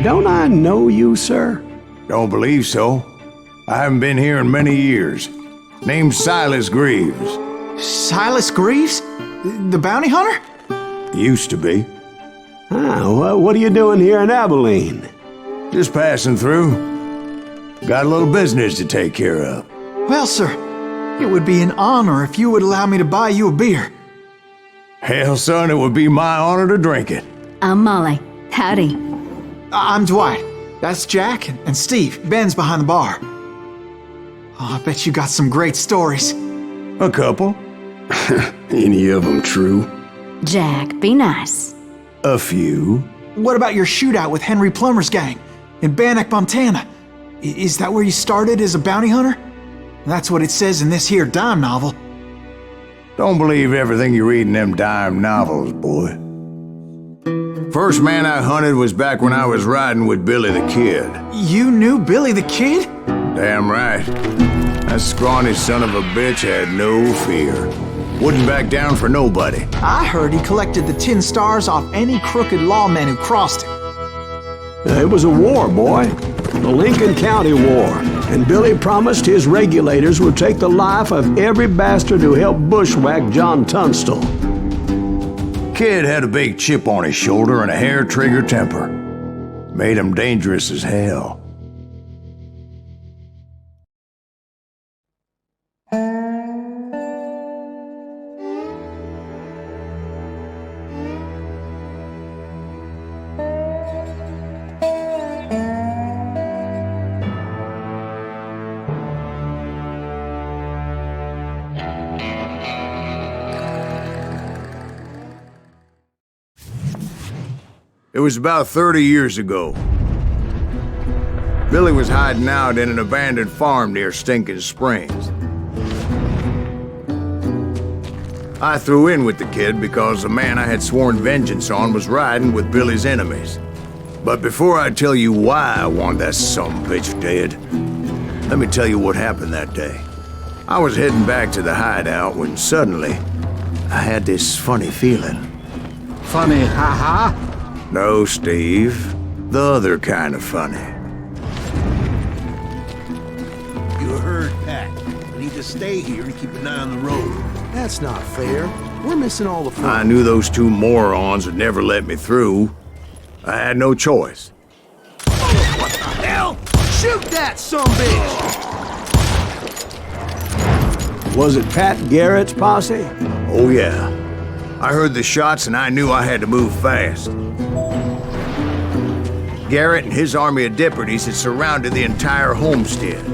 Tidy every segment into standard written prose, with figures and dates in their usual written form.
don't I know you, sir? Don't believe so. I haven't been here in many years. Name's Silas Greaves. Silas Greaves? The bounty hunter? Used to be. Well, what are you doing here in Abilene? Just passing through. Got a little business to take care of. Well, sir, it would be an honor if you would allow me to buy you a beer. Hell, son, it would be my honor to drink it. I'm Molly. Howdy. I'm Dwight. That's Jack and Steve. Ben's behind the bar. Oh, I bet you got some great stories. A couple. Any of them true? Jack, be nice. A few. What about your shootout with Henry Plummer's gang in Bannock, Montana? Is that where you started as a bounty hunter? That's what it says in this here dime novel. Don't believe everything you read in them dime novels, boy. First man I hunted was back when I was riding with Billy the Kid. You knew Billy the Kid? Damn right. That scrawny son of a bitch had no fear. Wouldn't back down for nobody. I heard he collected the 10 stars off any crooked lawman who crossed him. It was a war, boy. The Lincoln County War. And Billy promised his regulators would take the life of every bastard who helped bushwhack John Tunstall. Kid had a big chip on his shoulder and a hair-trigger temper. Made him dangerous as hell. It was about 30 years ago. Billy was hiding out in an abandoned farm near Stinking Springs. I threw in with the kid because the man I had sworn vengeance on was riding with Billy's enemies. But before I tell you why I want that sumbitch dead, let me tell you what happened that day. I was heading back to the hideout when suddenly I had this funny feeling. Funny, haha? No, Steve. The other kind of funny. You heard Pat. We need to stay here and keep an eye on the road. That's not fair. We're missing all the fun. I knew those two morons would never let me through. I had no choice. What the hell? Shoot that sumbitch! Was it Pat Garrett's posse? Oh yeah. I heard the shots and I knew I had to move fast. Garrett and his army of deputies had surrounded the entire homestead.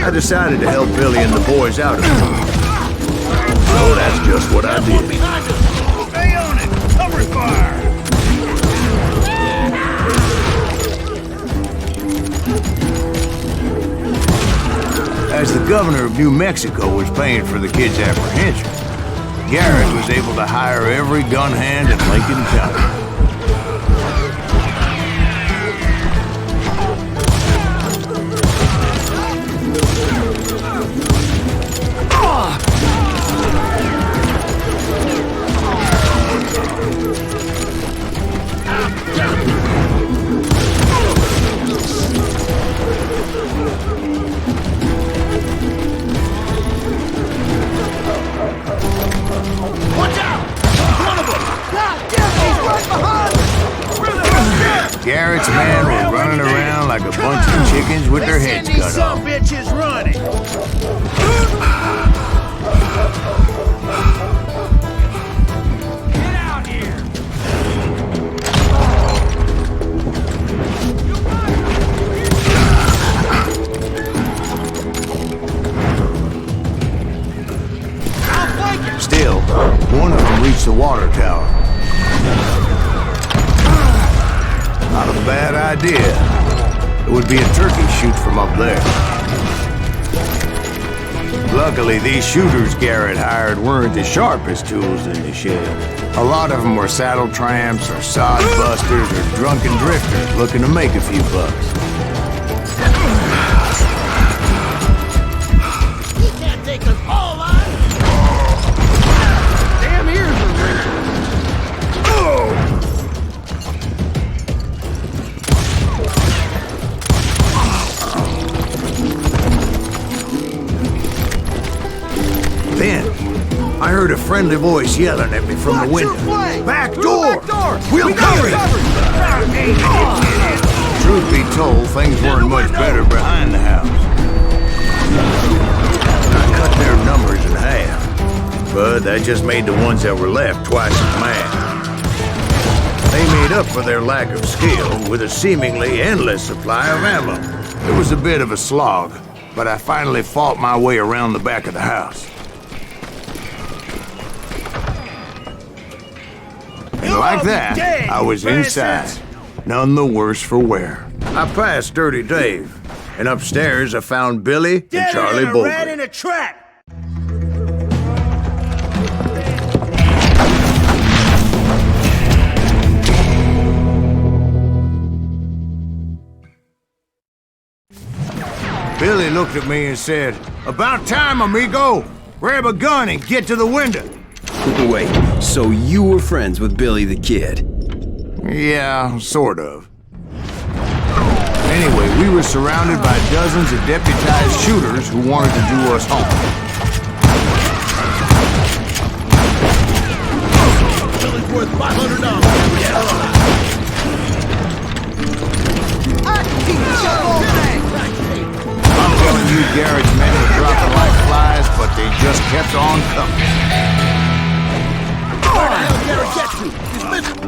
I decided to help Billy and the boys out of it. So that's just what I did. Behind us! Stay on it! Cover fire! As the governor of New Mexico was paying for the kid's apprehension, Garrett was able to hire every gun hand in Lincoln County. Garrett's men were running around like a bunch of chickens with their heads cut off. Bitches running. Get out here. Still, one of them reached the water tower. Not a bad idea. It would be a turkey shoot from up there. Luckily, these shooters Garrett hired weren't the sharpest tools in the shed. A lot of them were saddle tramps or sod busters or drunken drifters looking to make a few bucks. He can't take us all on. Damn ears are ringing. Then, I heard a friendly voice yelling at me from the window. Back door! We'll cover it! Truth be told, things weren't much better behind the house. I cut their numbers in half, but that just made the ones that were left twice as mad. They made up for their lack of skill with a seemingly endless supply of ammo. It was a bit of a slog, but I finally fought my way around the back of the house. And like that, I was inside, none the worse for wear. I passed Dirty Dave, and upstairs I found Billy and Charlie Rat Bolger. in a trap. Billy looked at me and said, "About time, amigo! Grab a gun and get to the window." Wait, so you were friends with Billy the Kid? Yeah, sort of. Anyway, we were surrounded by dozens of deputized shooters who wanted to do us harm. Billy's worth $500. I'm telling you, Garrett's men were dropping like flies, but they just kept on coming. Where the hell Garrett get you? He's missing.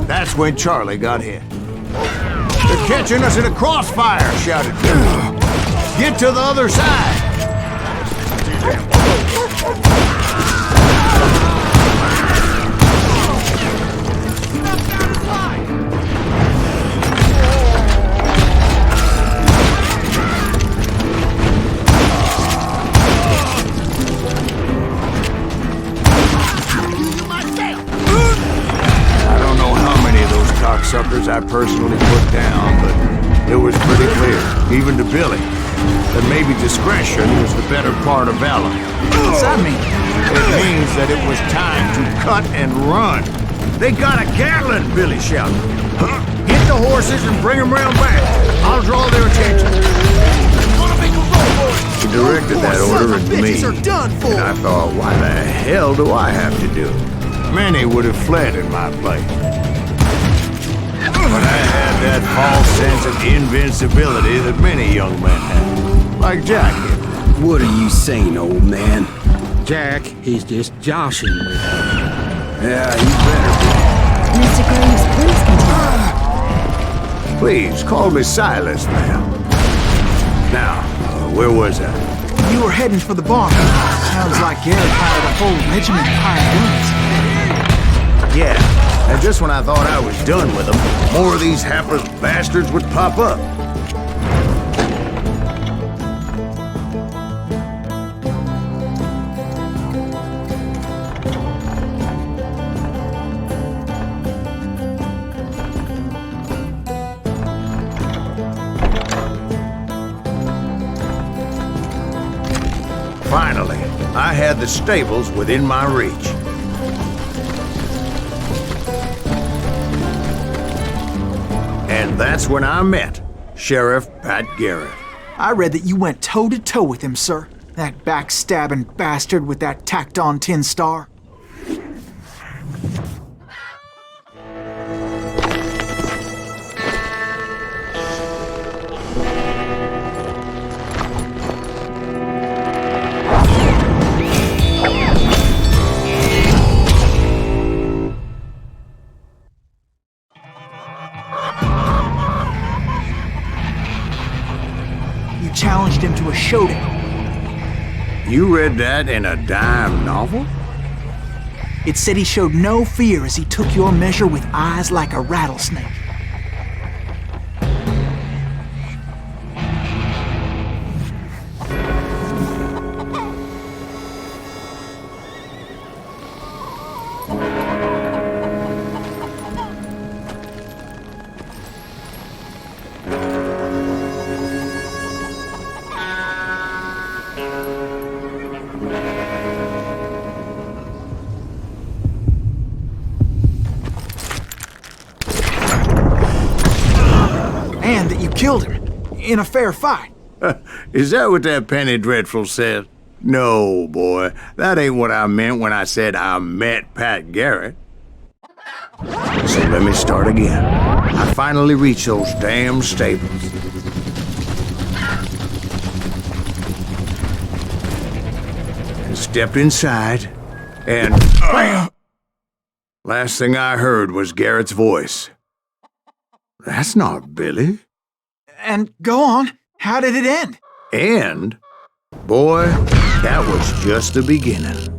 That's when Charlie got hit. "They're catching us in a crossfire!" shouted Billy. "Get to the other side!" I don't know how many of those cocksuckers I personally put down, but it was pretty clear, even to Billy, that maybe discretion was the better part of valor. What's that mean? It means that it was time to cut and run. "They got a Gatling!" Billy shouted. "Huh? Get the horses and bring them round back. I'll draw their attention." He directed that order at me, and I thought, why the hell do I have to do it? Many would have fled in my place. But I had that false sense of invincibility that many young men have, like Jack here. What are you saying, old man? Jack, he's just joshing with her. Yeah, you better Mr. Graves, please continue. be. Please, call me Silas, ma'am. Now, where was I? you were heading for the barn. Sounds like Garrett hired a whole regiment of hired guns. Yeah, and just when I thought I was done with them, more of these hapless bastards would pop up. Finally, I had the stables within my reach. And that's when I met Sheriff Pat Garrett. I read that you went toe-to-toe with him, sir. That backstabbing bastard with that tacked-on tin star. Challenged him to a showdown. You read that in a dime novel? It said he showed no fear as he took your measure with eyes like a rattlesnake. And that you killed him in a fair fight. Is that what that Penny Dreadful said? No, boy. That ain't what I meant when I said I met Pat Garrett. So let me start again. I finally reached those damn stables. And stepped inside, and last thing I heard was Garrett's voice. That's not Billy. And go on. How did it end? And, boy, that was just the beginning.